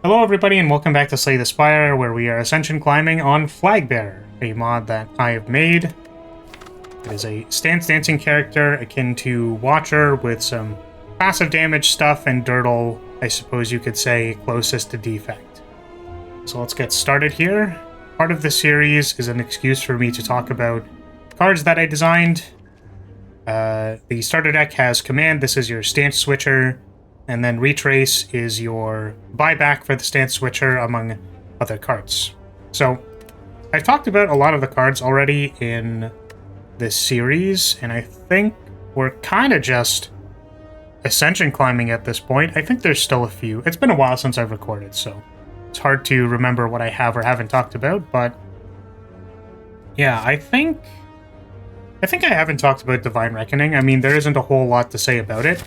Hello everybody and welcome back to Slay the Spire, where we are ascension climbing on Flagbearer, a mod that I have made. It is a stance dancing character akin to Watcher with some passive damage stuff and Dirtle, I suppose you could say, closest to Defect. So let's get started here. Part of the series is an excuse for me to talk about cards that I designed. The starter deck has Command, this is your stance switcher. And then Retrace is your buyback for the stance switcher, among other cards. So, I've talked about a lot of the cards already in this series, and I think we're kind of just ascension climbing at this point. I think there's still a few. It's been a while since I've recorded, so it's hard to remember what I have or haven't talked about, but yeah, I think I haven't talked about Divine Reckoning. I mean, there isn't a whole lot to say about it.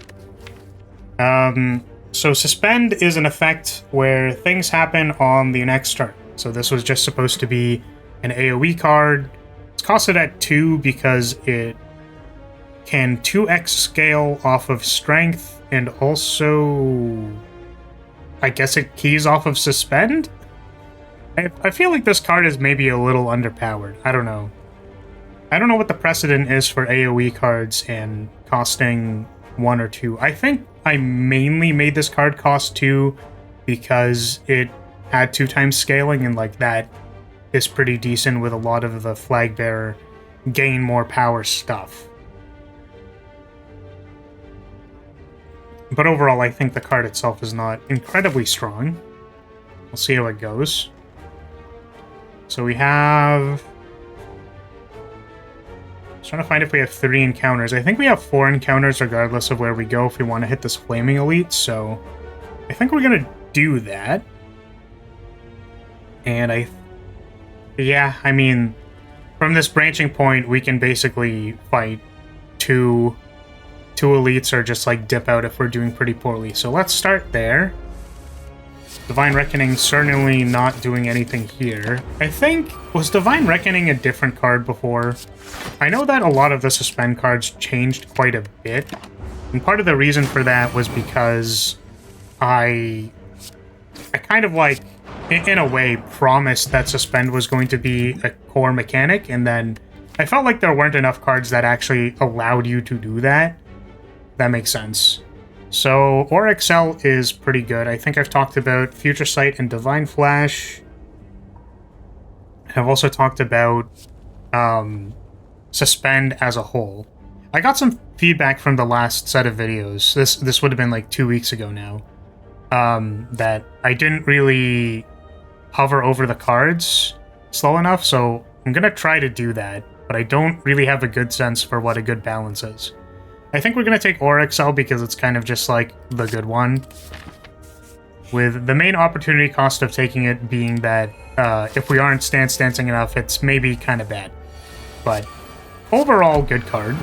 So Suspend is an effect where things happen on the next turn. So this was just supposed to be an AoE card. It's costed at 2 because it can 2x scale off of Strength, and also, I guess it keys off of Suspend? I feel like this card is maybe a little underpowered. I don't know. I don't know what the precedent is for AoE cards and costing 1 or 2. I think I mainly made this card cost 2 because it had 2 times scaling, and like that is pretty decent with a lot of the flagbearer gain more power stuff. But overall, I think the card itself is not incredibly strong. We'll see how it goes. So we have... trying to find if we have 3 encounters. I think we have 4 encounters regardless of where we go if we want to hit this flaming elite, so I think we're gonna do that. And I mean, from this branching point, we can basically fight two elites or just like dip out if we're doing pretty poorly. So let's start there. Divine Reckoning certainly not doing anything here. I think, was Divine Reckoning a different card before? I know that a lot of the Suspend cards changed quite a bit, and part of the reason for that was because I kind of like, in a way, promised that Suspend was going to be a core mechanic, and then I felt like there weren't enough cards that actually allowed you to do that. That makes sense. So, Orexel is pretty good. I think I've talked about Future Sight and Divine Flash. I've also talked about Suspend as a whole. I got some feedback from the last set of videos. This would have been like 2 weeks ago now. That I didn't really hover over the cards slow enough, so I'm going to try to do that, but I don't really have a good sense for what a good balance is. I think we're going to take Orexel because it's kind of just like the good one, with the main opportunity cost of taking it being that if we aren't stance dancing enough, it's maybe kind of bad. But overall, good card.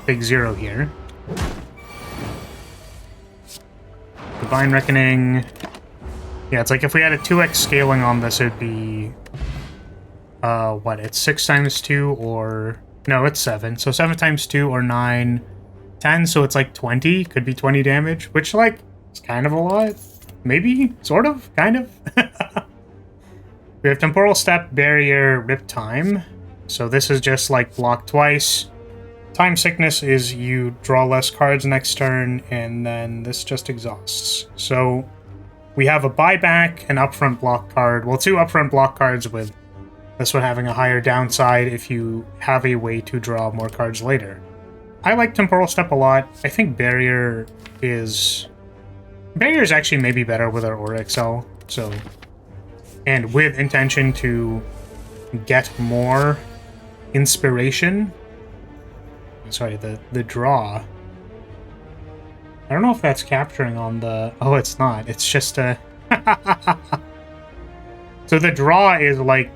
Big 0 here. Divine Reckoning. Yeah, it's like if we had a 2x scaling on this, it'd be... what? It's 6 times 2 or... No, it's 7. So 7 times 2 or 9, 10, so it's like 20. Could be 20 damage, which, like, is kind of a lot. Maybe? Sort of? Kind of? We have Temporal Step, Barrier, Rip Time. So this is just, like, block twice. Time Sickness is you draw less cards next turn, and then this just exhausts. So we have a buyback, an upfront block card. Well, 2 upfront block cards with this one having a higher downside if you have a way to draw more cards later. I like Temporal Step a lot. I think Barrier is actually maybe better with our Orexel, so... And with intention to get more inspiration. Sorry, the draw. I don't know if that's capturing on the... Oh, it's not. It's just a... So the draw is like...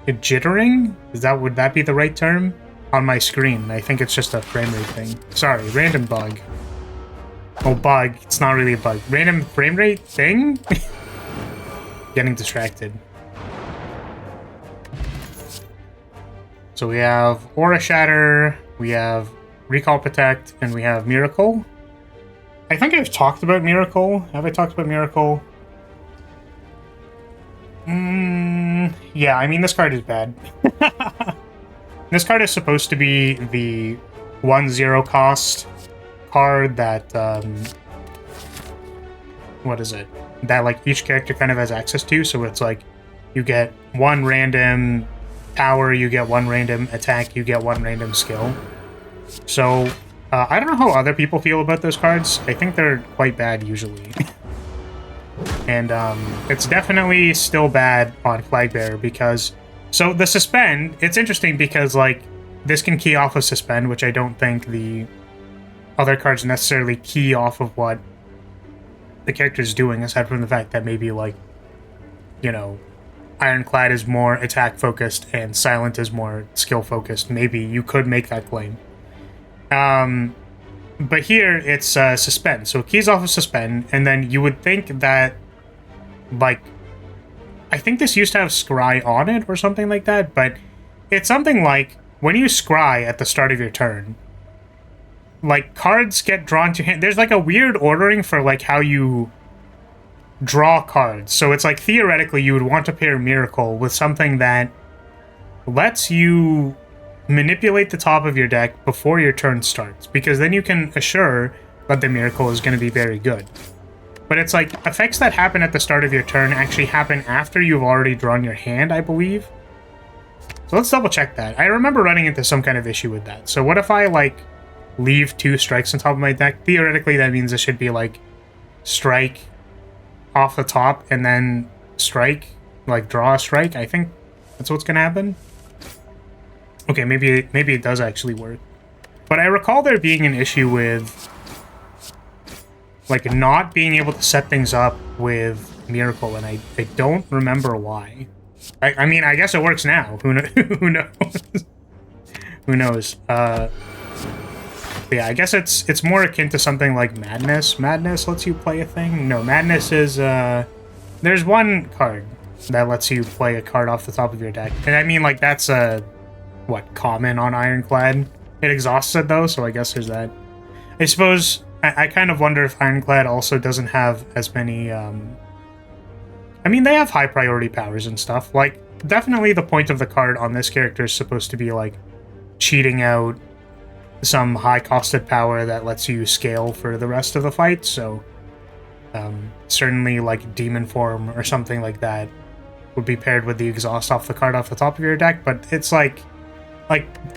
jittering? Would that be the right term? On my screen. I think it's just a frame rate thing. Sorry, random bug. Oh, bug. It's not really a bug. Random frame rate thing? Getting distracted. So we have Aura Shatter, we have Recall Protect, and we have Miracle. I think I've talked about Miracle. Have I talked about Miracle? Yeah, I mean, this card is bad. This card is supposed to be the 1/0 cost card that, what is it? That, like, each character kind of has access to, so it's like, you get one random power, you get one random attack, you get one random skill. So, I don't know how other people feel about those cards. I think they're quite bad, usually. And, it's definitely still bad on Flagbearer, because... So, the Suspend, it's interesting because, like, this can key off of Suspend, which I don't think the other cards necessarily key off of what the character's doing, aside from the fact that maybe, like, you know, Ironclad is more attack-focused and Silent is more skill-focused. Maybe you could make that claim. But here, it's Suspend. So it keys off of Suspend, and then you would think that, like, I think this used to have Scry on it or something like that, but it's something like, when you Scry at the start of your turn, like, cards get drawn to hand. There's, like, a weird ordering for, like, how you draw cards. So it's like, theoretically, you would want to pair Miracle with something that lets you manipulate the top of your deck before your turn starts, because then you can assure that the Miracle is going to be very good. But it's like, effects that happen at the start of your turn actually happen after you've already drawn your hand, I believe. So let's double check that. I remember running into some kind of issue with that. So what if I, like, leave 2 strikes on top of my deck? Theoretically, that means it should be, like, strike off the top and then strike, like, draw a strike. I think that's what's going to happen. Okay, maybe it does actually work. But I recall there being an issue with, like, not being able to set things up with Miracle, and I don't remember why. I mean, I guess it works now. Who knows? Who knows? Yeah, I guess it's more akin to something like Madness. Madness lets you play a thing? No, Madness is, there's one card that lets you play a card off the top of your deck. And I mean, like, that's, what, common on Ironclad? It exhausts it, though, so I guess there's that. I suppose... I kind of wonder if Ironclad also doesn't have as many, I mean, they have high priority powers and stuff. Like, definitely the point of the card on this character is supposed to be, like, cheating out some high-costed power that lets you scale for the rest of the fight, so... certainly, like, Demon Form or something like that would be paired with the exhaust off the card off the top of your deck, but it's like,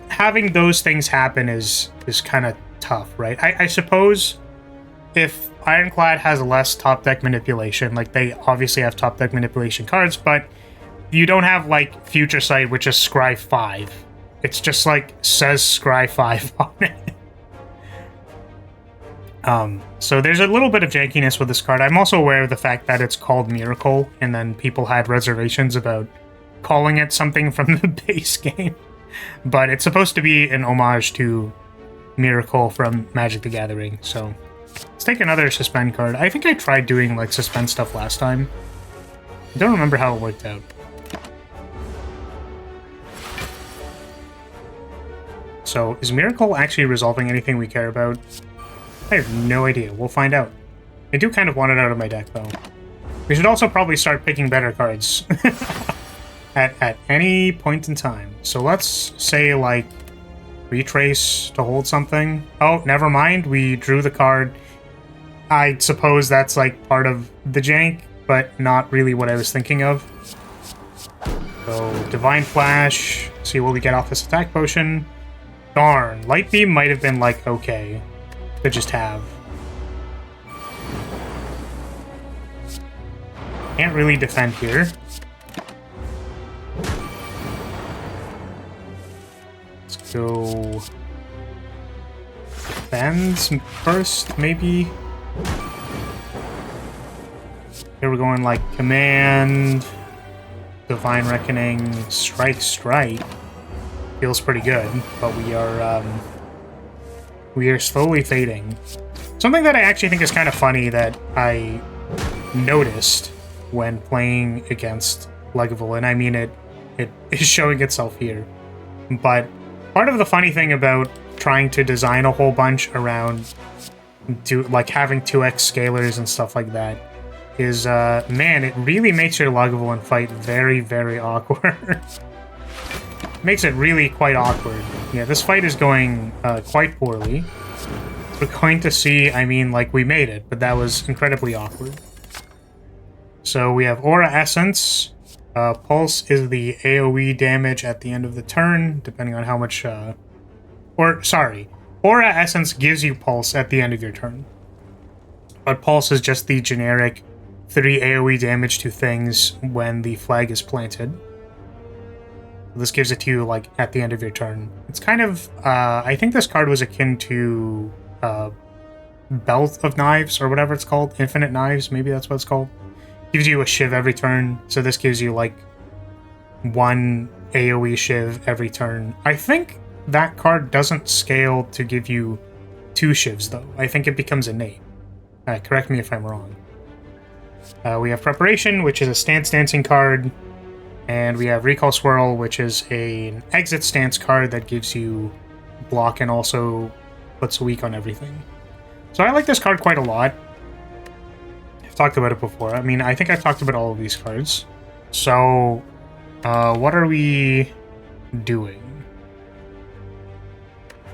having those things happen is kind of tough, right? I suppose if Ironclad has less top deck manipulation, like, they obviously have top deck manipulation cards, but you don't have, like, Future Sight, which is Scry 5. It's just, like, says Scry 5 on it. So there's a little bit of jankiness with this card. I'm also aware of the fact that it's called Miracle, and then people had reservations about calling it something from the base game. But it's supposed to be an homage to Miracle from Magic the Gathering, so... Let's take another Suspend card. I think I tried doing, like, Suspend stuff last time. I don't remember how it worked out. So, is Miracle actually resolving anything we care about? I have no idea. We'll find out. I do kind of want it out of my deck, though. We should also probably start picking better cards. at any point in time. So let's say, like, Retrace to hold something. Oh, never mind. We drew the card. I suppose that's, like, part of the jank, but not really what I was thinking of. So, Divine Flash. See what we get off this attack potion. Darn. Light Beam might have been, like, okay to just have. Can't really defend here. Let's go... Defends first, maybe? Here we're going, like, Command, Divine Reckoning, Strike. Feels pretty good, but we are slowly fading. Something that I actually think is kind of funny that I noticed when playing against Legable, and I mean it is showing itself here. But part of the funny thing about trying to design a whole bunch around like having 2x scalers and stuff like that is, man, it really makes your Lagavulin fight very, very awkward. Makes it really quite awkward. Yeah, this fight is going quite poorly. We're going to see, I mean, like, we made it, but that was incredibly awkward. So we have Aura Essence. Pulse is the AoE damage at the end of the turn, depending on how much... Aura Essence gives you Pulse at the end of your turn. But Pulse is just the generic 3 AoE damage to things when the flag is planted. This gives it to you, like, at the end of your turn. It's kind of... I think this card was akin to... Belt of Knives, or whatever it's called. Infinite Knives, maybe that's what it's called. Gives you a Shiv every turn, so this gives you, like, 1 AoE Shiv every turn. I think that card doesn't scale to give you 2 Shivs, though. I think it becomes innate. Correct me if I'm wrong. We have Preparation, which is a stance dancing card, and we have Recall Swirl, which is an exit stance card that gives you block and also puts a weak on everything. So I like this card quite a lot. I've talked about it before. I mean, I think I've talked about all of these cards. So, what are we doing?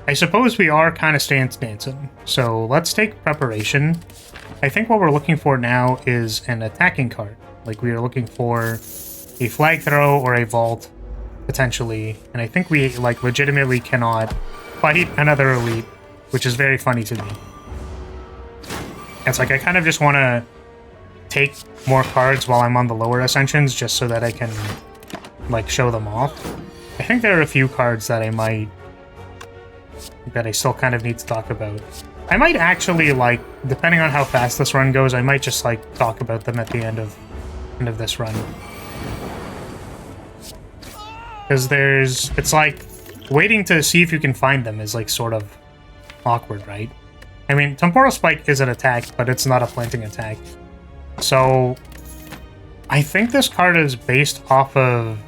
I suppose we are kind of stance dancing. So let's take Preparation. I think what we're looking for now is an attacking card. Like, we are looking for a flag throw or a vault, potentially. And I think we, like, legitimately cannot fight another elite, which is very funny to me. It's like, I kind of just want to take more cards while I'm on the lower ascensions, just so that I can, like, show them off. I think there are a few cards that I still kind of need to talk about. I might actually, like, depending on how fast this run goes, I might just, like, talk about them at the end of this run. Because it's like, waiting to see if you can find them is, like, sort of awkward, right? I mean, Temporal Spike is an attack, but it's not a planting attack. So, I think this card is based off of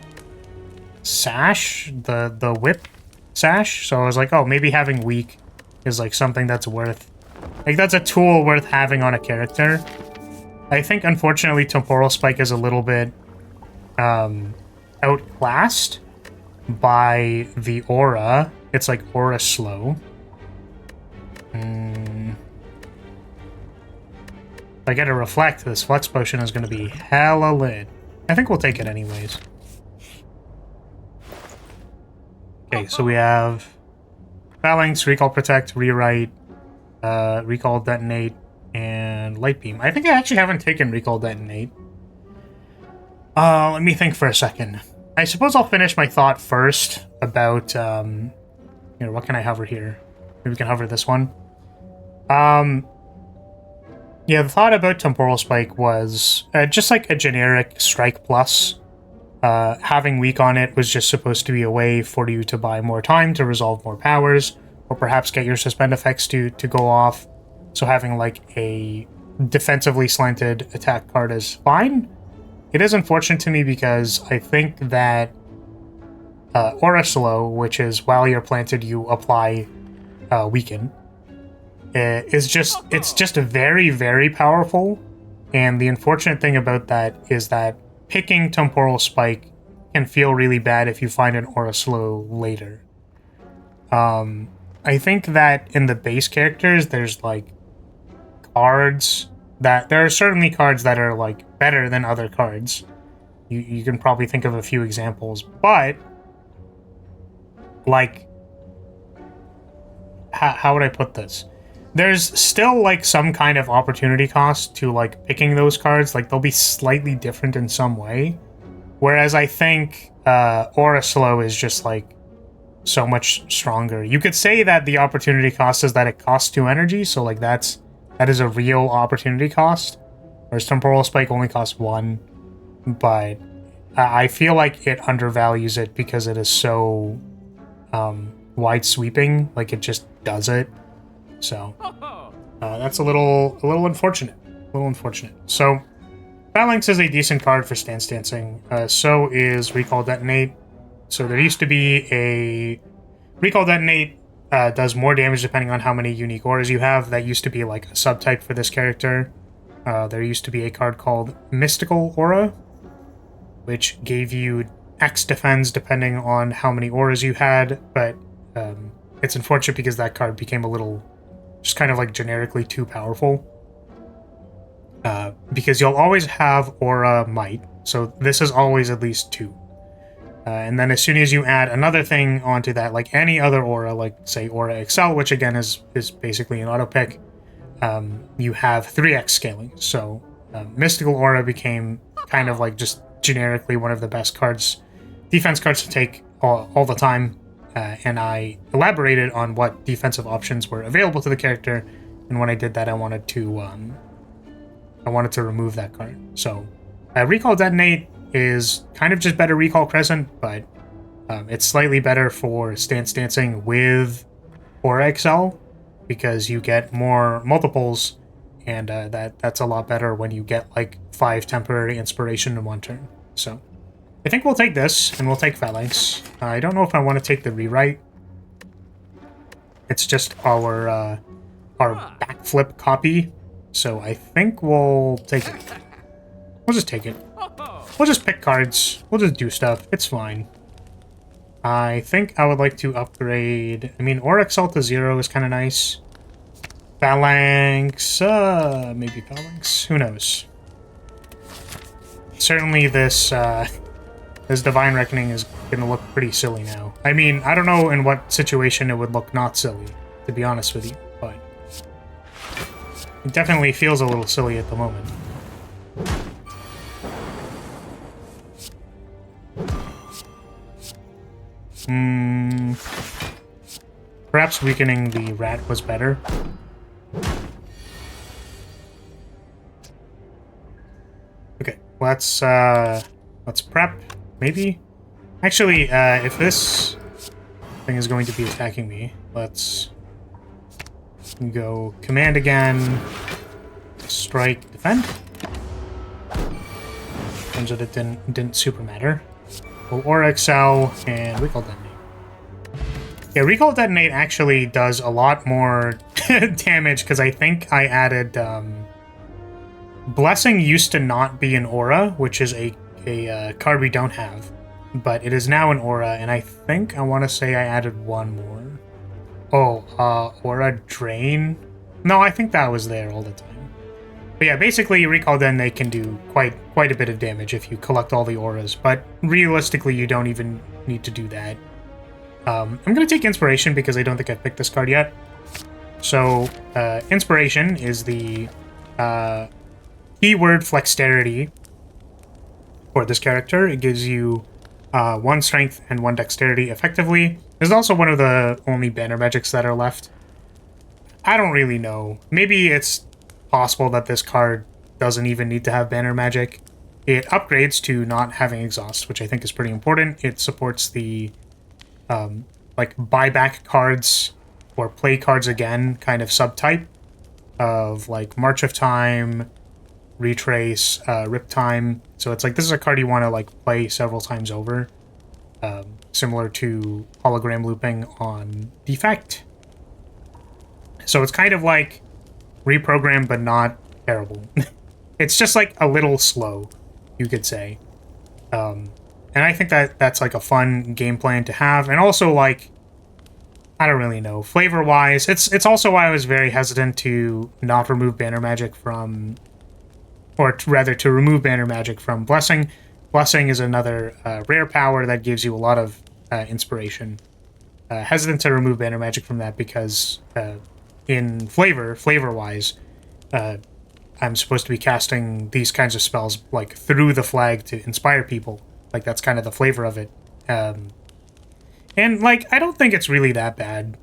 Sash, the whip Sash. So I was like, oh, maybe having weak is, like, something that's worth... Like, that's a tool worth having on a character. I think, unfortunately, Temporal Spike is a little bit outclassed by the Aura. It's, like, Aura Slow. If I get a Reflect, this Flex Potion is going to be hella lit. I think we'll take it anyways. Okay, so we have Phalanx, Recall Protect, Rewrite, Recall Detonate, and Light Beam. I think I actually haven't taken Recall Detonate. Let me think for a second. I suppose I'll finish my thought first about, here, what can I hover here? Maybe we can hover this one. Yeah, the thought about Temporal Spike was just like a generic Strike Plus. Having weak on it was just supposed to be a way for you to buy more time to resolve more powers, or perhaps get your suspend effects to go off. So having, like, a defensively slanted attack card is fine. It is unfortunate to me because I think that Aura Slow, which is while you're planted you apply Weaken, it's just very, very powerful. And the unfortunate thing about that is that picking Temporal Spike can feel really bad if you find an Aura Slow later. I think that in the base characters, there's, like, cards that... There are certainly cards that are, like, better than other cards. You can probably think of a few examples, but, like... How would I put this? There's still, like, some kind of opportunity cost to, like, picking those cards. Like, they'll be slightly different in some way. Whereas I think Aura Slow is just, like, so much stronger. You could say that the opportunity cost is that it costs 2 energy, so, like, that is a real opportunity cost. Whereas Temporal Spike only costs 1. But I feel like it undervalues it because it is so wide sweeping. Like, it just does it. So that's a little unfortunate. So Phalanx is a decent card for stance dancing. So is Recall Detonate. So there used to be a Recall Detonate does more damage depending on how many unique auras you have. That used to be like a subtype for this character. There used to be a card called Mystical Aura, which gave you X defense depending on how many auras you had, but it's unfortunate because that card became a little, just kind of like generically too powerful. Because you'll always have Aura Might, so this is always at least 2. And then as soon as you add another thing onto that, like any other aura, like say Aura Excel, which again is basically an auto pick, you have 3x scaling. So Mystical Aura became kind of like just generically one of the best cards, defense cards to take all the time. And I elaborated on what defensive options were available to the character, and when I did that, I wanted to remove that card. So Recall Detonate is kind of just better Recall Crescent, but it's slightly better for Stance Dancing with Aura Excel because you get more multiples, and that's a lot better when you get like 5 temporary inspiration in one turn. So I think we'll take this, and we'll take Phalanx. I don't know if I want to take the Rewrite. It's just our backflip copy, so I think we'll take it. We'll just take it. We'll just pick cards. We'll just do stuff. It's fine. I think I would like to upgrade... I mean, Aura Excel to 0 is kind of nice. Phalanx... maybe Phalanx. Who knows? Certainly this, this Divine Reckoning is going to look pretty silly now. I mean, I don't know in what situation it would look not silly, to be honest with you, but... it definitely feels a little silly at the moment. Perhaps weakening the rat was better. Okay, let's prep, maybe? Actually, if this thing is going to be attacking me, let's go command again, strike, defend. Turns out it didn't super matter. We'll Aura Excel and Recall Detonate. Yeah, Recall Detonate actually does a lot more damage because I think I added... Blessing used to not be an aura, which is a card we don't have, but it is now an aura, and I think I want to say I added one more. Oh, Aura Drain? No, I think that was there all the time. But yeah, basically, Recall Detonate can do quite a bit of damage if you collect all the auras, but realistically, you don't even need to do that. I'm going to take Inspiration because I don't think I've picked this card yet. So, Inspiration is the keyword Flexterity for this character. It gives you 1 Strength and 1 Dexterity effectively. This is also one of the only banner magics that are left. I don't really know. Maybe it's possible that this card doesn't even need to have banner magic. It upgrades to not having exhaust, which I think is pretty important. It supports the like buyback cards or play cards again kind of subtype of like March of Time, Retrace, Rip Time. So it's like this is a card you want to like play several times over, similar to hologram looping on Defect. So it's kind of like reprogram, but not terrible. It's just like a little slow, you could say. And I think that that's like a fun game plan to have. And also like, I don't really know, flavor-wise, it's also why I was very hesitant to not remove banner magic from, or rather to remove banner magic from Blessing. Blessing is another rare power that gives you a lot of inspiration. Hesitant to remove banner magic from that because in flavor-wise, I'm supposed to be casting these kinds of spells like through the flag to inspire people. Like that's kind of the flavor of it. And like I don't think it's really that bad,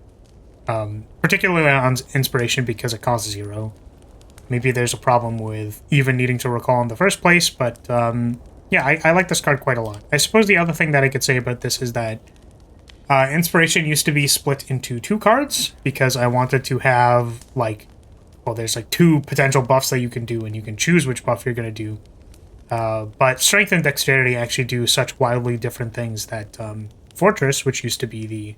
particularly on inspiration because it costs 0. Maybe there's a problem with even needing to recall in the first place, but yeah, I like this card quite a lot. I suppose the other thing that I could say about this is that inspiration used to be split into 2 cards because I wanted to have like, well, there's like 2 potential buffs that you can do, and you can choose which buff you're going to do. But Strength and Dexterity actually do such wildly different things that Fortress, which used to be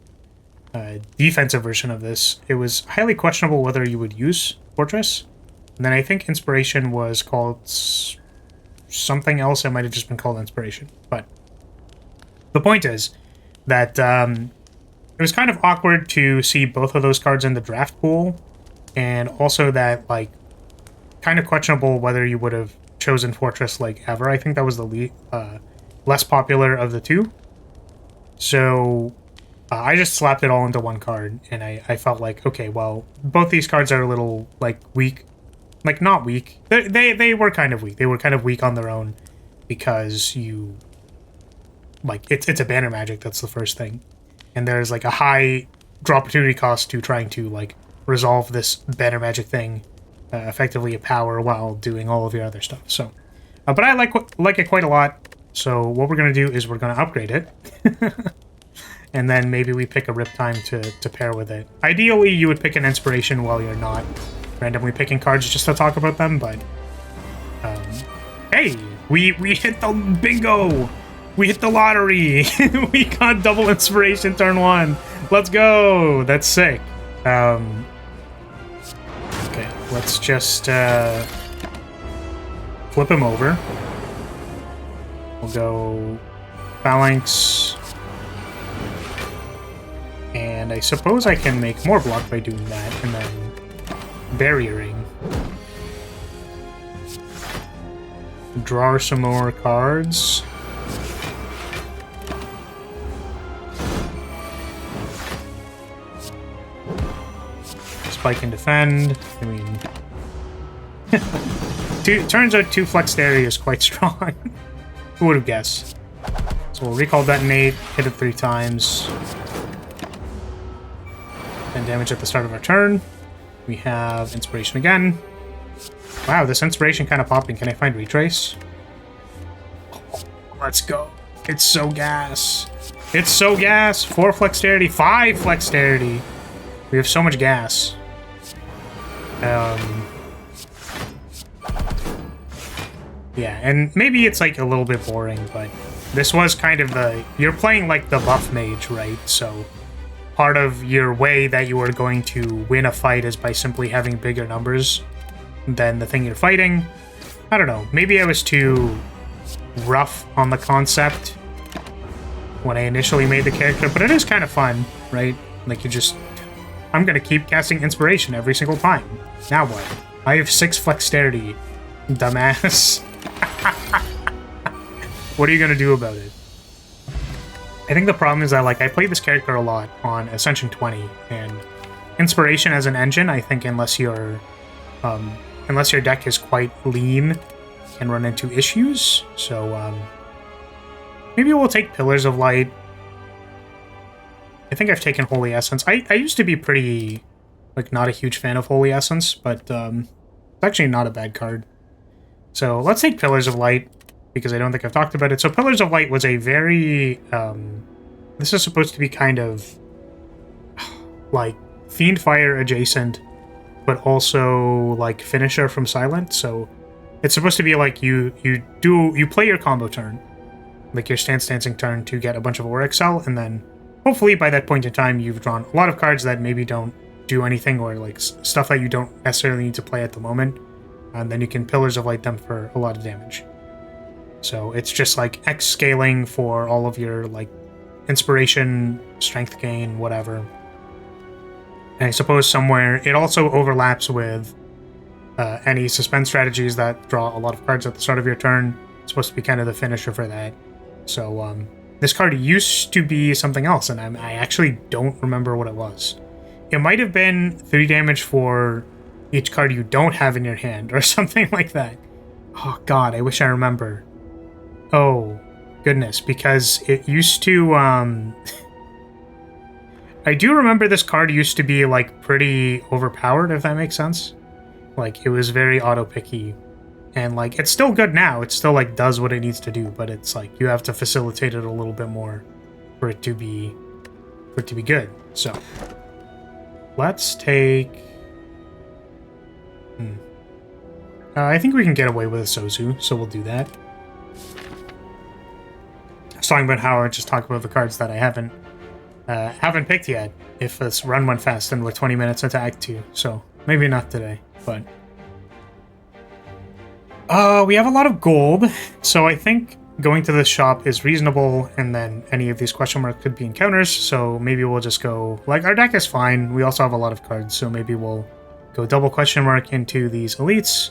defensive version of this, it was highly questionable whether you would use Fortress. And then I think Inspiration was called something else. It might have just been called Inspiration. But the point is that it was kind of awkward to see both of those cards in the draft pool. And also that, like, kind of questionable whether you would have chosen Fortress, like, ever. I think that was the less popular of the two. So I just slapped it all into one card, and I felt like, okay, well, both these cards are a little, like, weak. Like, not weak. They were kind of weak. They were kind of weak on their own because you... Like, it's a banner magic, that's the first thing. And there's, like, a high draw opportunity cost to trying to, like, resolve this banner magic thing, effectively a power, while doing all of your other stuff. So, but I like it quite a lot. So what we're going to do is we're going to upgrade it. And then maybe we pick a rip time to pair with it. Ideally, you would pick an inspiration while you're not randomly picking cards just to talk about them, but... hey! We hit the bingo! We hit the lottery! We got double inspiration turn 1! Let's go! That's sick. Okay, let's just flip him over. We'll go Phalanx. And I suppose I can make more block by doing that, and then barriering. Draw some more cards. Spike and defend. I mean... turns out 2 Flexterity is quite strong. Who would have guessed? So we'll recall detonate, hit it 3 times. And damage at the start of our turn. We have inspiration again. Wow, this inspiration kind of popping. Can I find retrace? Oh, let's go. It's so gas. It's so gas. 4 Flexterity, 5 Flexterity. We have so much gas. Yeah, and maybe it's like a little bit boring, but this was kind of the... You're playing like the buff mage, right? So part of your way that you are going to win a fight is by simply having bigger numbers than the thing you're fighting. I don't know. Maybe I was too rough on the concept when I initially made the character, but it is kind of fun, right? Like, you just... I'm gonna keep casting inspiration every single time. Now what? I have 6 Flexterity, dumbass. What are you gonna do about it? I think the problem is that, like, I played this character a lot on Ascension 20, and inspiration as an engine, I think, unless your deck is quite lean, can run into issues. So maybe we'll take Pillars of Light. I think I've taken Holy Essence. I used to be pretty, like, not a huge fan of Holy Essence, but it's actually not a bad card. So let's take Pillars of Light, because I don't think I've talked about it. So Pillars of Light was a very... this is supposed to be kind of like Fiendfire adjacent, but also like Finisher from Silent. So it's supposed to be like you play your combo turn, like your Stance Dancing turn, to get a bunch of Aura Excel, and then hopefully by that point in time you've drawn a lot of cards that maybe don't do anything, or like stuff that you don't necessarily need to play at the moment, and then you can Pillars of Light them for a lot of damage. So it's just like X scaling for all of your like inspiration, strength gain, whatever. And I suppose somewhere it also overlaps with any suspend strategies that draw a lot of cards at the start of your turn. It's supposed to be kind of the finisher for that. So this card used to be something else, and I actually don't remember what it was. It might have been 3 damage for each card you don't have in your hand, or something like that. Oh god, I wish I remember. Oh, goodness, because it used to, I do remember this card used to be, like, pretty overpowered, if that makes sense. Like, it was very auto-picky. And, like, it's still good now. It still, like, does what it needs to do, but it's, like, you have to facilitate it a little bit more for it to be good. So, let's take... I think we can get away with a Sozu, so we'll do that. I was talking about how I just talk about the cards that I haven't Haven't picked yet if this run went fast and we're 20 minutes into Act 2, so maybe not today, but... we have a lot of gold, so I think going to this shop is reasonable, and then any of these question marks could be encounters, so maybe we'll just go... Like, our deck is fine, we also have a lot of cards, so maybe we'll go double question mark into these elites,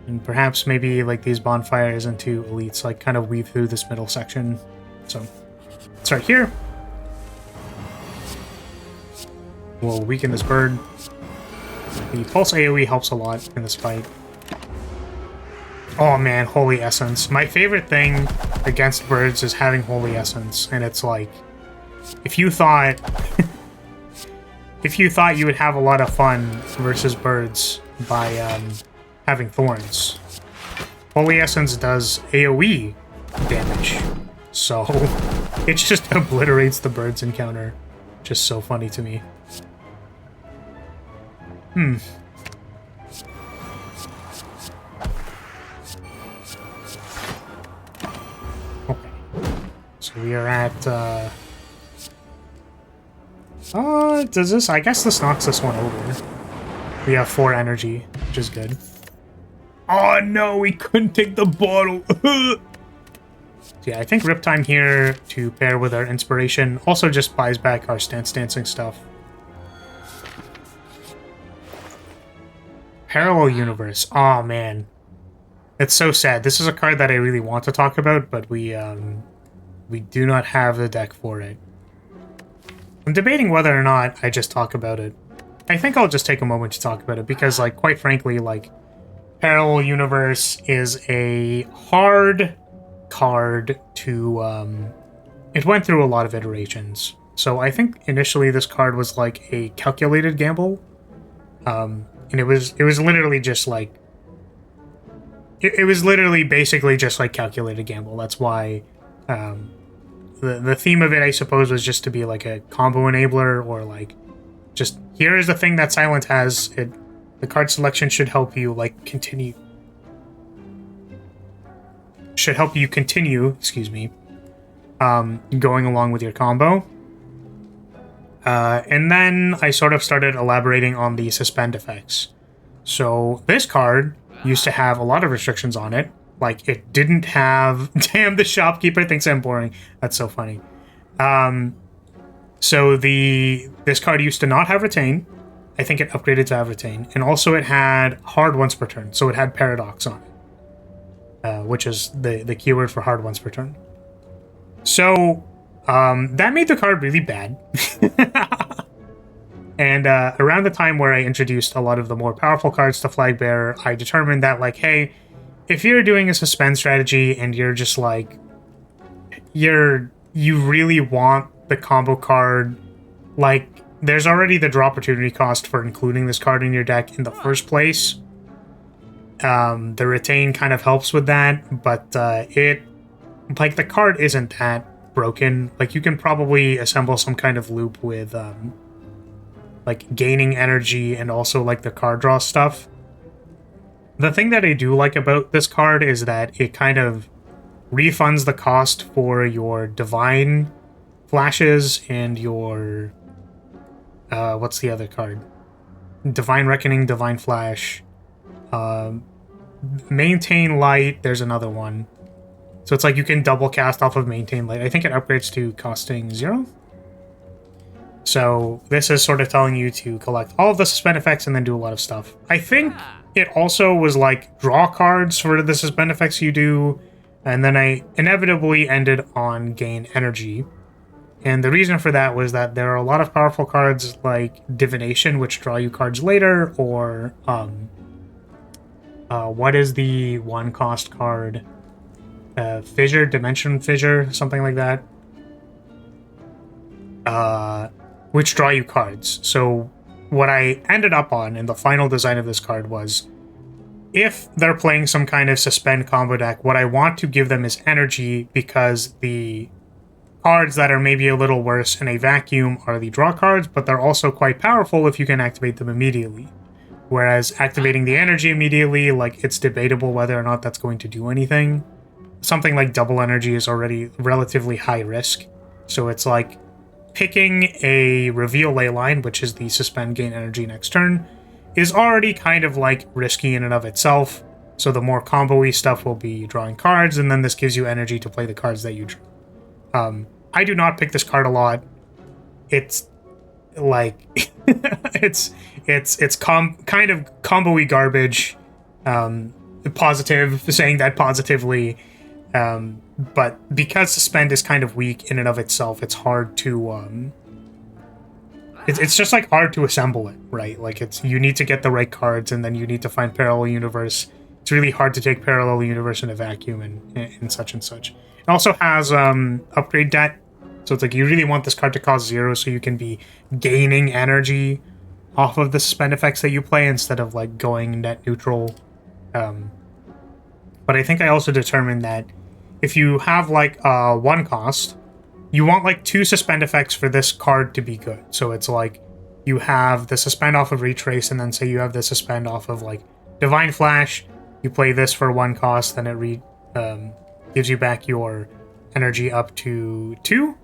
and perhaps maybe, like, these bonfires into elites, like, kind of weave through this middle section. So, start here. We'll weaken this bird. The pulse AoE helps a lot in this fight. Oh man, Holy Essence. My favorite thing against birds is having Holy Essence, and it's like, if you thought if you thought you would have a lot of fun versus birds by having thorns, Holy Essence does AoE damage, so it just obliterates the birds encounter. Just so funny to me. Okay. So we are at, does this... I guess this knocks this one over. We have 4 energy, which is good. Oh no, we couldn't take the bottle! Yeah, I think Riptime here to pair with our Inspiration also just buys back our Stance Dancing stuff. Parallel Universe. Oh man. It's so sad. This is a card that I really want to talk about, but we do not have the deck for it. I'm debating whether or not I just talk about it. I think I'll just take a moment to talk about it, because, like, quite frankly, like, Parallel Universe is a hard card to, it went through a lot of iterations. So I think initially this card was, like, a calculated gamble. And it was literally just like... It was literally basically just like calculated gamble. That's why the theme of it, I suppose, was just to be like a combo enabler, or like just here is the thing that Silent has. The card selection should help you like continue. Should help you continue, excuse me, going along with your combo. And then I sort of started elaborating on the suspend effects. So this card used to have a lot of restrictions on it. Like, it didn't have... Damn, the shopkeeper thinks I'm boring. That's so funny. So this card used to not have Retain. I think it upgraded to have Retain. And also it had hard once per turn. So it had Paradox on it. Which is the keyword for hard once per turn. So... that made the card really bad. And around the time where I introduced a lot of the more powerful cards to Flagbearer, I determined that, like, hey, if you're doing a suspend strategy and you're just like, you really want the combo card, like, there's already the draw opportunity cost for including this card in your deck in the first place. The Retain kind of helps with that, but like, the card isn't that broken. Like, you can probably assemble some kind of loop with like gaining energy and also like the card draw stuff. The thing that I do like about this card is that it kind of refunds the cost for your divine flashes and your what's the other card? Divine Reckoning, Divine Flash, Maintain Light, there's another one. So it's like you can double cast off of Maintain Light. I think it upgrades to costing 0. So this is sort of telling you to collect all of the suspend effects and then do a lot of stuff. I think it also was like draw cards for the suspend effects you do, and then I inevitably ended on gain energy. And the reason for that was that there are a lot of powerful cards like Divination, which draw you cards later, or what is the 1-cost card? Fissure, Dimension Fissure, something like that. Which draw you cards. So what I ended up on in the final design of this card was, if they're playing some kind of suspend combo deck, what I want to give them is energy, because the cards that are maybe a little worse in a vacuum are the draw cards, but they're also quite powerful if you can activate them immediately. Whereas activating the energy immediately, like, it's debatable whether or not that's going to do anything. Something like double energy is already relatively high risk. So it's like, picking a reveal ley line, which is the suspend gain energy next turn, is already kind of like risky in and of itself. So the more combo-y stuff will be drawing cards, and then this gives you energy to play the cards that you draw. I do not pick this card a lot. It's like it's kind of combo-y garbage. Positive, saying that positively. But because suspend is kind of weak in and of itself, it's hard to it's just like hard to assemble it, right? Like you need to get the right cards, and then you need to find parallel universe. It's really hard to take parallel universe in a vacuum and such and such. It also has upgrade debt, so it's like you really want this card to cost 0 so you can be gaining energy off of the suspend effects that you play instead of like going net neutral. But I think I also determined that if you have like 1 cost, you want like 2 suspend effects for this card to be good. So it's like you have the suspend off of Retrace, and then say you have the suspend off of like Divine Flash. You play this for 1 cost, then it gives you back your energy up to 2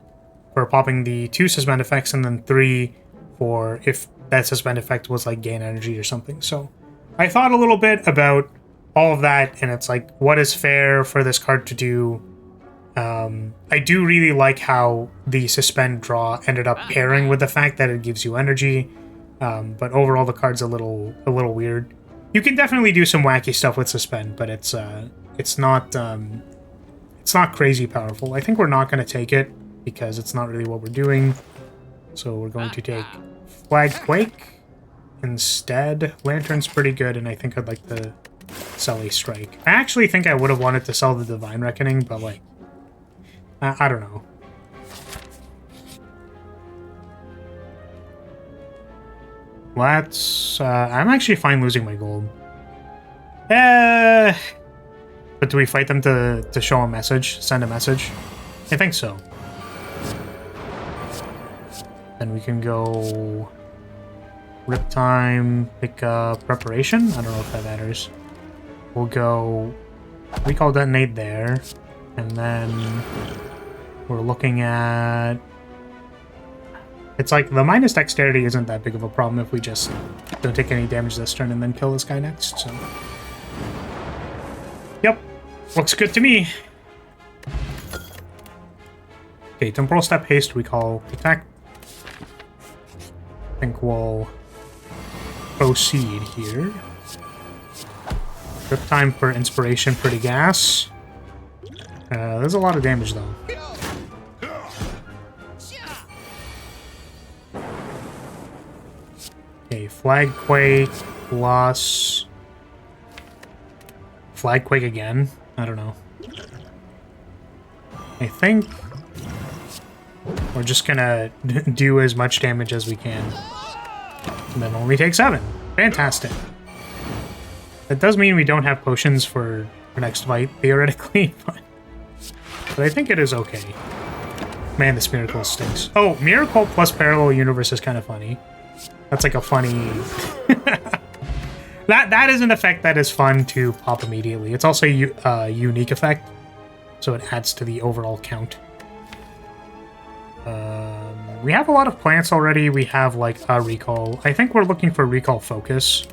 for popping the 2 suspend effects, and then 3 for if that suspend effect was like gain energy or something. So I thought a little bit about all of that, and it's like, what is fair for this card to do? I do really like how the suspend draw ended up pairing with the fact that it gives you energy, but overall the card's a little weird. You can definitely do some wacky stuff with suspend, but it's not crazy powerful. I think we're not going to take it because it's not really what we're doing. So we're going to take Flagquake instead. Lantern's pretty good, and I think I'd like to sell a Strike. I actually think I would have wanted to sell the Divine Reckoning, but like, I don't know. Let's, I'm actually fine losing my gold. But do we fight them to show a message? Send a message? I think so. Then we can go Rip Time, pick up Preparation. I don't know if that matters. We'll go Recall Detonate there. And then we're looking at... It's like the minus dexterity isn't that big of a problem if we just don't take any damage this turn and then kill this guy next, so... Yep, looks good to me. Okay, Temporal Step, Haste, Recall, Attack. I think we'll proceed here. Rip Time for Inspiration, pretty gas. There's a lot of damage though. Okay, Flagquake plus... Flagquake again? I don't know. I think we're just gonna do as much damage as we can. And then only take 7. Fantastic. That does mean we don't have potions for next fight, theoretically, but I think it is okay. Man, this Miracle stinks. Oh, Miracle plus Parallel Universe is kind of funny. That's like a funny... that is an effect that is fun to pop immediately. It's also a unique effect, so it adds to the overall count. We have a lot of plants already. We have like a Recall. I think we're looking for Recall Focus,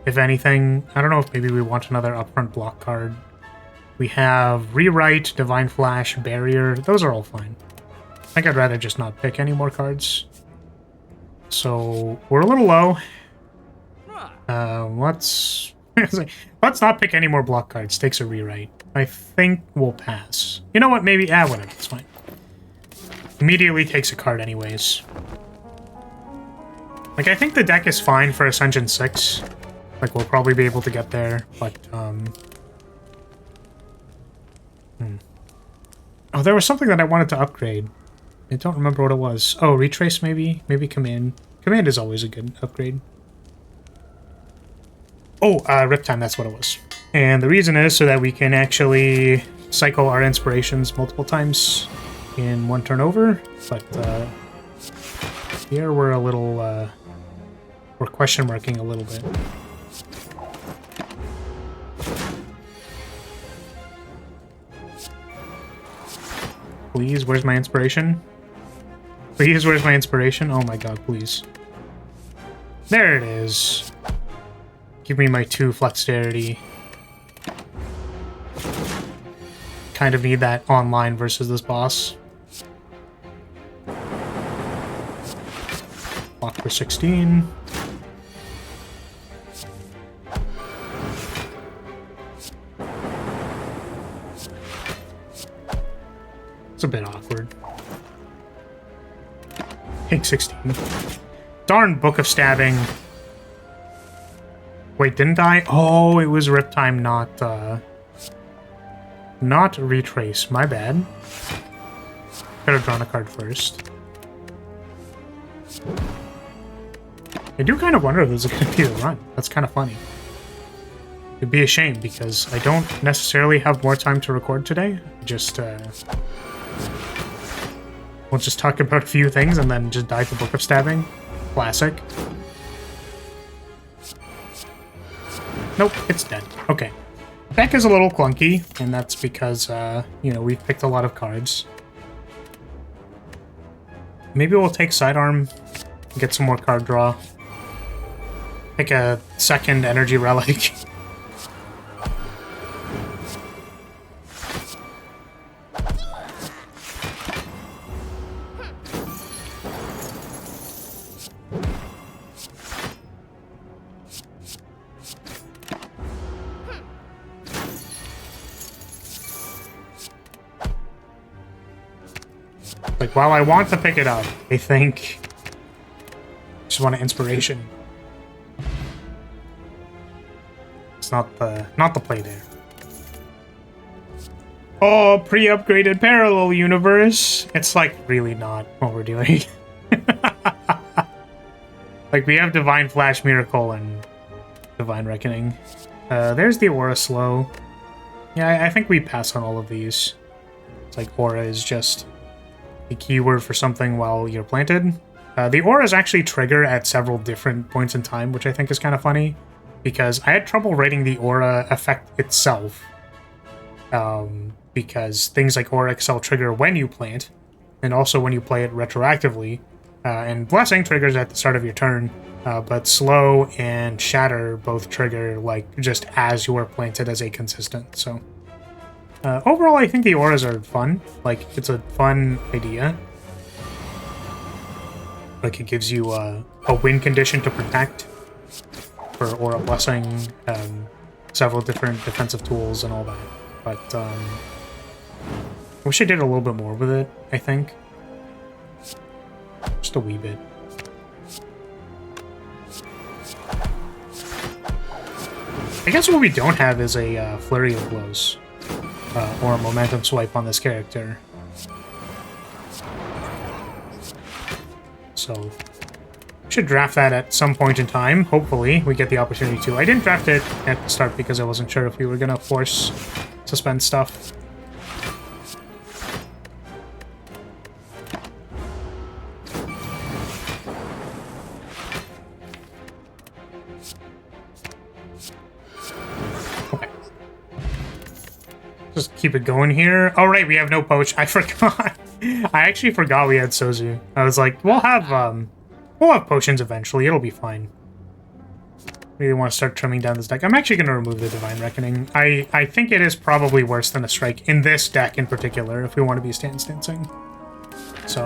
if anything. I don't know if maybe we want another upfront block card. We have Rewrite, Divine Flash, Barrier. Those are all fine. I think I'd rather just not pick any more cards. So we're a little low. Let's not pick any more block cards. Takes a Rewrite. I think we'll pass. You know what? Maybe whatever. It's fine. Immediately takes a card anyways. Like, I think the deck is fine for Ascension 6. Like, we'll probably be able to get there, but Oh, there was something that I wanted to upgrade. I don't remember what it was. Oh, Retrace maybe? Maybe Command. Command is always a good upgrade. Oh, Rip Time, that's what it was. And the reason is so that we can actually cycle our inspirations multiple times in one turn over. But here we're a little... we're question marking a little bit. Please, where's my inspiration? Please, where's my inspiration? Oh my god, please. There it is. Give me my 2 flexiterity. Kind of need that online versus this boss. Block for 16. It's a bit awkward. Take 16. Darn Book of Stabbing. Wait, didn't I? Oh, it was rip time, not retrace. My bad. Could have drawn a card first. I do kind of wonder if this is going to be the run. That's kind of funny. It'd be a shame because I don't necessarily have more time to record today. Just, we'll just talk about a few things and then just dive to Book of Stabbing. Classic. Nope, it's dead. Okay. Deck is a little clunky, and that's because, you know, we've picked a lot of cards. Maybe we'll take Sidearm, get some more card draw. Pick a second Energy Relic. Like, while I want to pick it up, I think I just want an inspiration. It's not the play there. Oh, pre-upgraded parallel universe. It's like really not what we're doing. Like, we have Divine Flash Miracle and Divine Reckoning. There's the Aura Slow. Yeah, I think we pass on all of these. It's like Aura is just a keyword for something while you're planted. The auras actually trigger at several different points in time, which I think is kind of funny, because I had trouble writing the aura effect itself, because things like Aura Excel trigger when you plant, and also when you play it retroactively, and Blessing triggers at the start of your turn, but Slow and Shatter both trigger like just as you are planted as a consistent, so... overall, I think the auras are fun. Like, it's a fun idea. Like, it gives you a win condition to protect for Aura Blessing, several different defensive tools and all that. But, I wish I did a little bit more with it, I think. Just a wee bit. I guess what we don't have is a Flurry of Blows. Or a momentum swipe on this character. So, we should draft that at some point in time. Hopefully, we get the opportunity to. I didn't draft it at the start because I wasn't sure if we were gonna force suspend stuff. Just keep it going here. Oh, right, we have no poach. I forgot. I actually forgot we had Sozu. I was like, we'll have potions eventually. It'll be fine. Really want to start trimming down this deck. I'm actually going to remove the Divine Reckoning. I think it is probably worse than a strike in this deck in particular if we want to be stancing. So...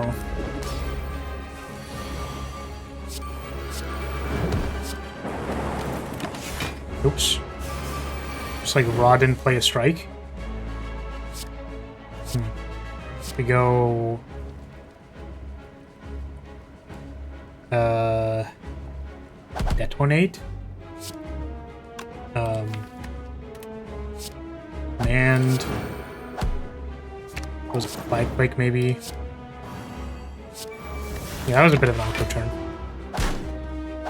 Oops. Just like Raw didn't play a strike. We go... Detonate? And... Was it Flagbearer maybe? Yeah, that was a bit of an awkward turn.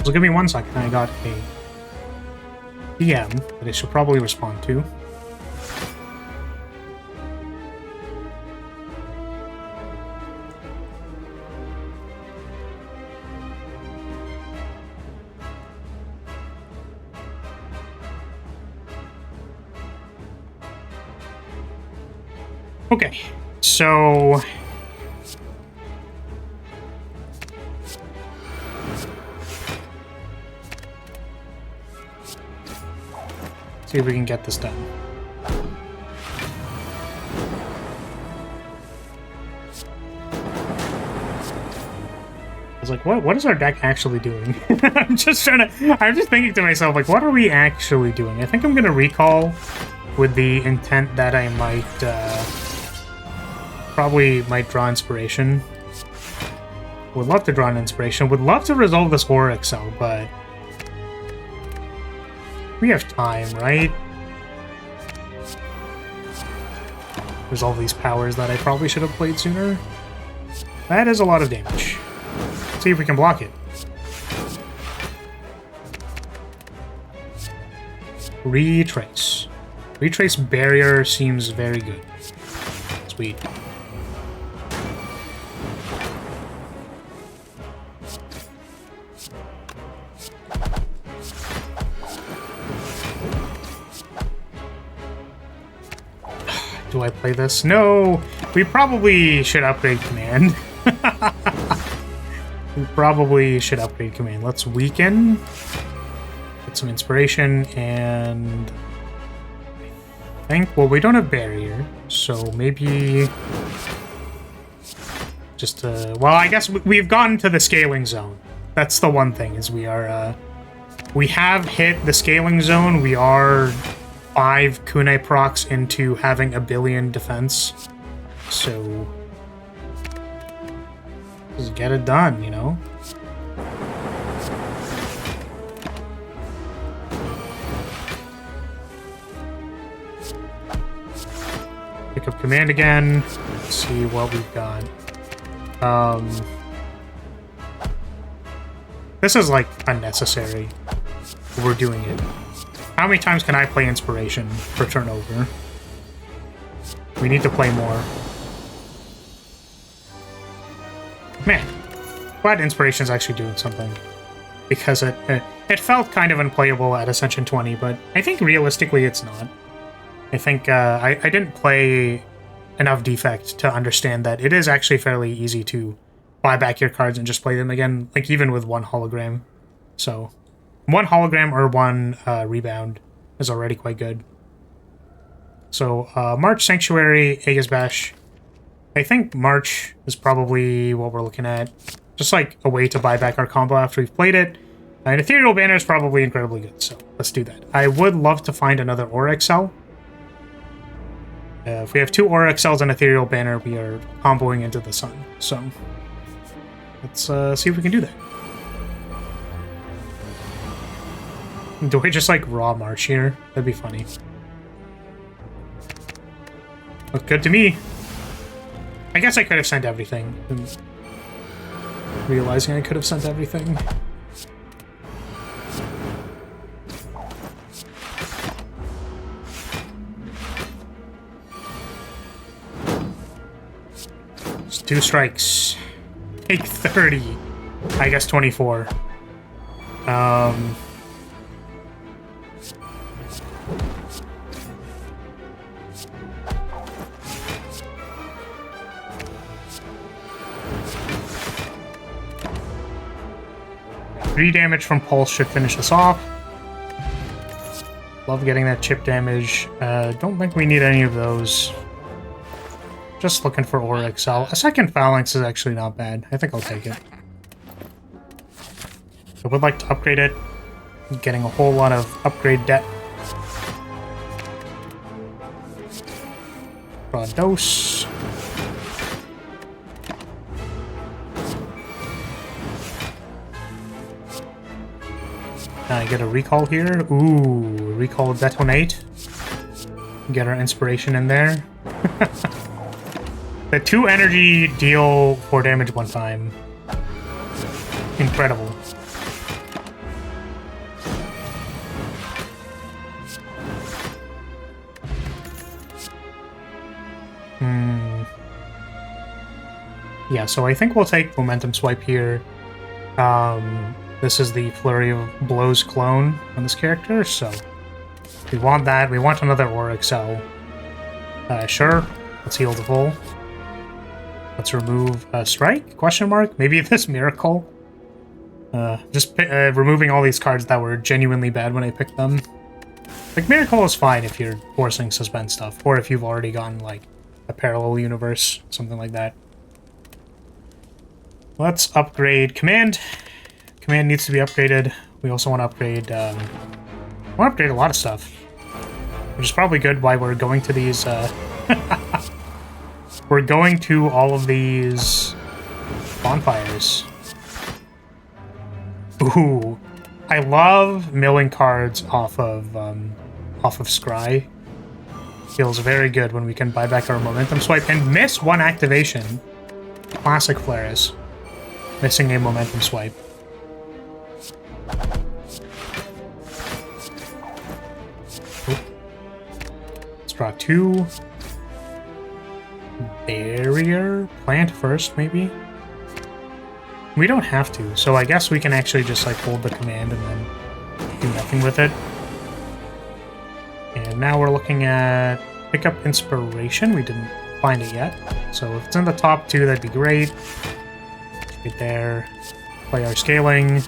So give me 1 second, I got a DM that I should probably respond to. Okay, so See if we can get this done. I was like, what is our deck actually doing? I'm just thinking to myself, like, what are we actually doing? I think I'm gonna recall with the intent that I might, probably might draw inspiration. Would love to draw an inspiration. Would love to resolve this Aura Excel, but we have time, right? Resolve these powers that I probably should have played sooner. That is a lot of damage. Let's see if we can block it. Retrace. Retrace barrier seems very good. Sweet. Do I play this? No! We probably should upgrade command. We probably should upgrade command. Let's weaken. Get some inspiration, and I think, well, we don't have barrier, so maybe just, well, I guess we've gotten to the scaling zone. That's the one thing, is we are, we have hit the scaling zone. We are 5 kunai procs into having 1 billion defense, so just get it done, you know? Pick up command again. Let's see what we've got. This is, like, unnecessary. We're doing it. How many times can I play inspiration per turnover? We need to play more. Man, glad inspiration is actually doing something, because it felt kind of unplayable at Ascension 20, but I think realistically it's not. I think I didn't play enough Defect to understand that it is actually fairly easy to buy back your cards and just play them again, like even with 1 hologram. So 1 hologram or 1 rebound is already quite good. So March Sanctuary, Aegis Bash. I think March is probably what we're looking at. Just like a way to buy back our combo after we've played it. And Ethereal Banner is probably incredibly good, so let's do that. I would love to find another Aura Excel. If we have 2 Aura Excels and Ethereal Banner, we are comboing into the sun. So let's see if we can do that. Do we just like raw March here? That'd be funny. Look good to me. I guess I could have sent everything. And realizing I could have sent everything. Just 2 strikes. Take 30. I guess 24. 3 damage from Pulse should finish us off. Love getting that chip damage. Don't think we need any of those. Just looking for Aura Excel. A second Phalanx is actually not bad. I think I'll take it. I would like to upgrade it. Getting a whole lot of upgrade debt. Draw a dose. Can I get a recall here? Ooh, recall detonate. Get our inspiration in there. The 2 energy deal 4 damage 1 time. Incredible. Yeah, so I think we'll take Momentum Swipe here. This is the Flurry of Blows clone on this character, so we want that. We want another Aura Excel. Sure, let's heal the full. Let's remove Strike? Question mark? Maybe this Miracle? Just removing all these cards that were genuinely bad when I picked them. Like, Miracle is fine if you're forcing suspend stuff, or if you've already gotten, like, a parallel universe, something like that. Let's upgrade Command. Command needs to be upgraded. We also want to upgrade, a lot of stuff. Which is probably good why we're going to these, we're going to all of these bonfires. Ooh. I love milling cards off of Scry. Feels very good when we can buy back our momentum swipe and miss one activation. Classic Flares. Missing a momentum swipe. Oop. Let's draw 2. Barrier? Plant first, maybe? We don't have to, so I guess we can actually just like hold the command and then do nothing with it. And now we're looking at pick up inspiration. We didn't find it yet. So if it's in the top 2, that'd be great. Right there. Play our scaling.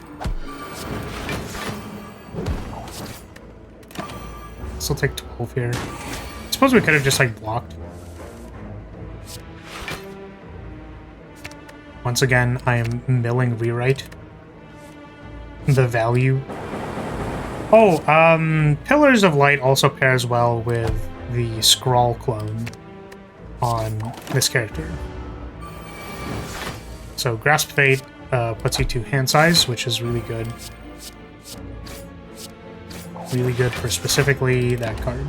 This will take 12 here. I suppose we could have just like blocked. Once again, I am milling rewrite. The value. Oh, Pillars of Light also pairs well with the Scrawl clone on this character. So Grasp Fate puts you to hand size, which is really good. Really good for specifically that card.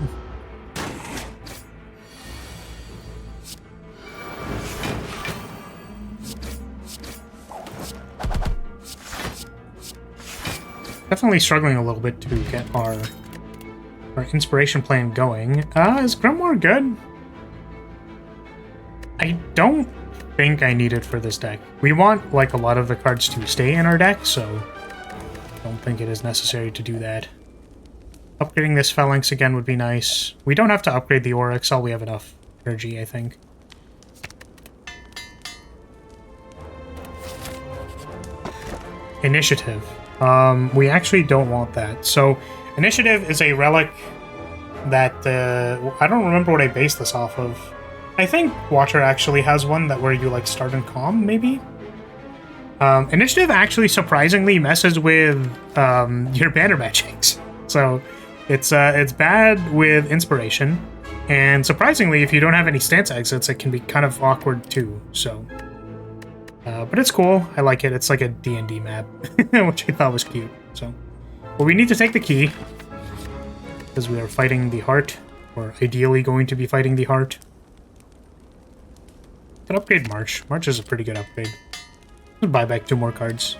Definitely struggling a little bit to get our inspiration plan going. Is Grimoire good? I don't think I need it for this deck. We want, like, a lot of the cards to stay in our deck, so I don't think it is necessary to do that. Upgrading this Phalanx again would be nice. We don't have to upgrade the Aura XL, we have enough energy, I think. Initiative. We actually don't want that. So, Initiative is a relic that, I don't remember what I based this off of. I think Watcher actually has one that where you, like, start in calm, maybe? Initiative actually surprisingly messes with, your banner magics. So, it's bad with inspiration. And surprisingly, if you don't have any stance exits, it can be kind of awkward too, so... but it's cool. I like it. It's like a D&D map, which I thought was cute. So, well, we need to take the key because we are fighting the heart, or ideally going to be fighting the heart. Could upgrade March. March is a pretty good upgrade. Let's buy back 2 more cards.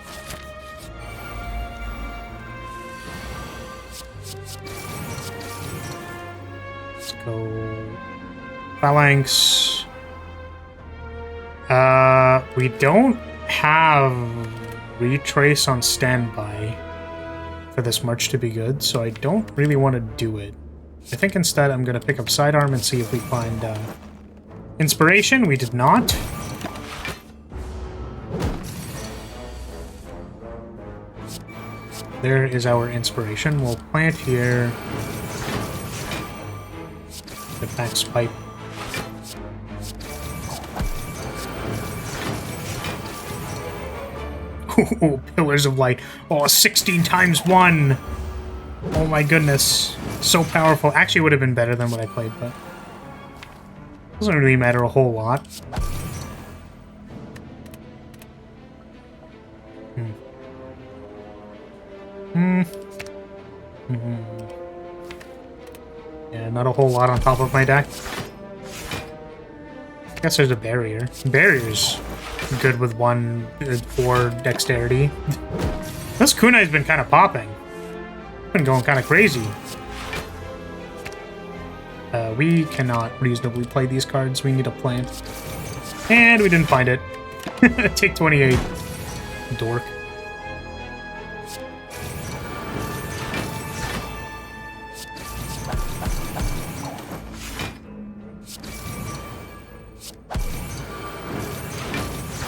Let's go Phalanx. We don't have Retrace on standby for this March to be good, so I don't really want to do it. I think instead I'm going to pick up Sidearm and see if we find Inspiration. We did not. There is our Inspiration. We'll plant here. The back pipe. Oh, Pillars of Light. Oh, 16 times 1! Oh my goodness. So powerful. Actually would have been better than what I played, but... doesn't really matter a whole lot. Yeah, not a whole lot on top of my deck. I guess there's a Barrier. Barrier's good with 4 dexterity. This Kunai's been kind of popping. Been going kind of crazy. We cannot reasonably play these cards. We need a plant. And we didn't find it. Take 28. Dork.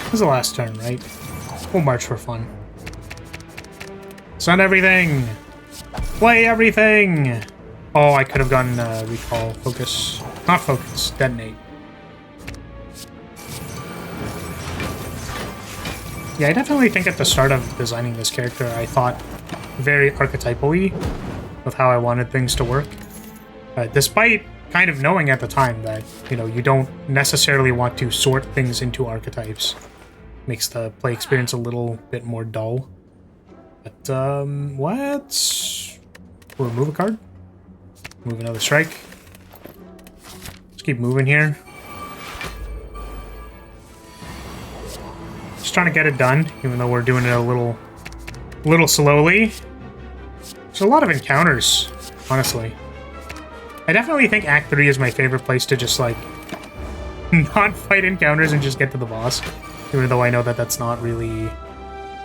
This is the last turn, right? We'll march for fun. Send everything! Play everything! Oh, I could have gone recall, focus. Not focus, detonate. Yeah, I definitely think at the start of designing this character, I thought very archetypally with how I wanted things to work. Despite kind of knowing at the time that, you know, you don't necessarily want to sort things into archetypes. Makes the play experience a little bit more dull. But, let's remove a card. Move another strike. Let's keep moving here. Just trying to get it done, even though we're doing it a little slowly. There's a lot of encounters, honestly. I definitely think Act 3 is my favorite place to just, like, not fight encounters and just get to the boss. Even though I know that that's not really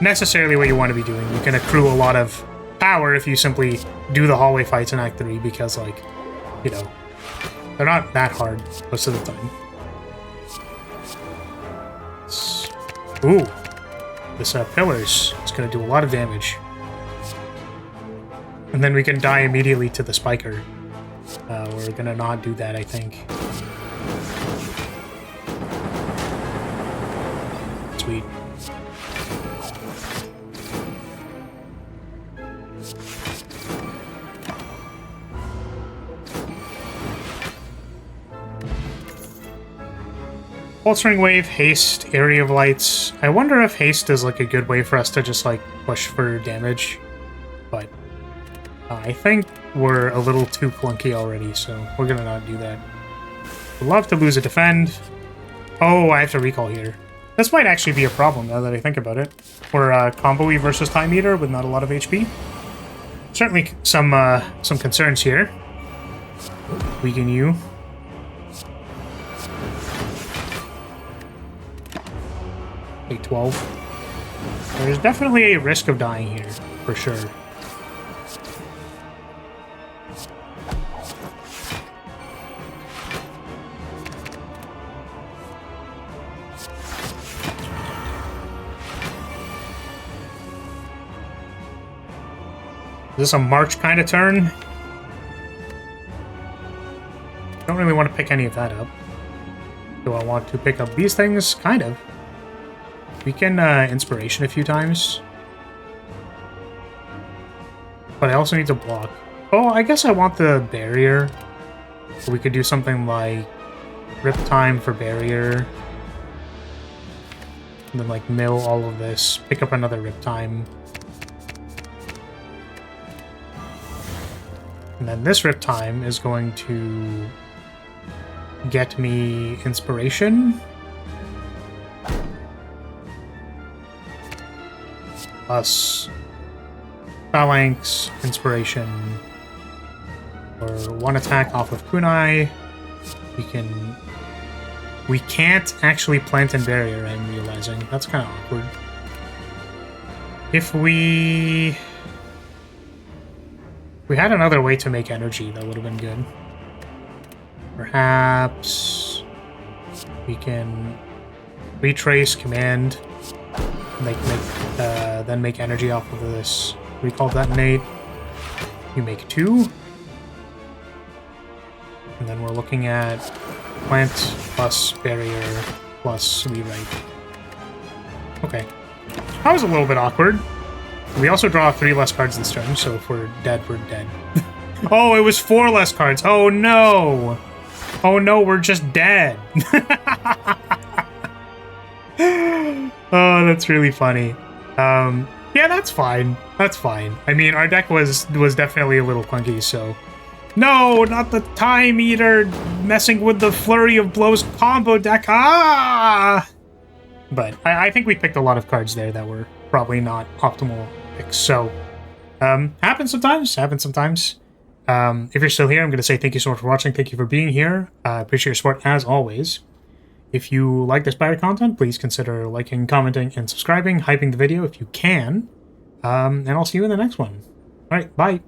necessarily what you want to be doing. You can accrue a lot of power if you simply do the hallway fights in Act 3 because, like, you know, they're not that hard most of the time. Ooh. This pillars is going to do a lot of damage. And then we can die immediately to the spiker. We're going to not do that, I think. Sweet. Pulsing Wave, Haste, Area of Lights. I wonder if Haste is like a good way for us to just like push for damage. But I think we're a little too clunky already, so we're gonna not do that. Would love to lose a defend. Oh, I have to recall here. This might actually be a problem now that I think about it. We're combo-y versus Time Eater with not a lot of HP. Certainly some concerns here. Weaken you. Take 12. There's definitely a risk of dying here, for sure. Is this a March kind of turn? Don't really want to pick any of that up. Do I want to pick up these things? Kind of. We can Inspiration a few times. But I also need to block. Oh, I guess I want the barrier. So we could do something like Rip Time for barrier. And then like mill all of this. Pick up another Rip Time. And then this Rip Time is going to get me Inspiration. Plus Phalanx, Inspiration, or one attack off of Kunai. We can't actually plant and barrier, I'm realizing. That's kind of awkward. If we had another way to make energy, that would have been good. Perhaps we can retrace command, then make energy off of this. Recall detonate. You make 2. And then we're looking at plant plus barrier plus rewrite. Okay. That was a little bit awkward. We also draw 3 less cards this turn, so if we're dead, we're dead. Oh, it was 4 less cards. Oh no! Oh no, we're just dead. Oh, that's really funny. Yeah, that's fine. That's fine. I mean, our deck was definitely a little clunky, so... No, not the Time Eater messing with the Flurry of Blows combo deck. Ah! But I think we picked a lot of cards there that were probably not optimal picks. So, happens sometimes. Happens sometimes. If you're still here, I'm going to say thank you so much for watching. Thank you for being here. Appreciate your support as always. If you like this Spire content, please consider liking, commenting, and subscribing, hyping the video if you can. And I'll see you in the next one. All right, bye.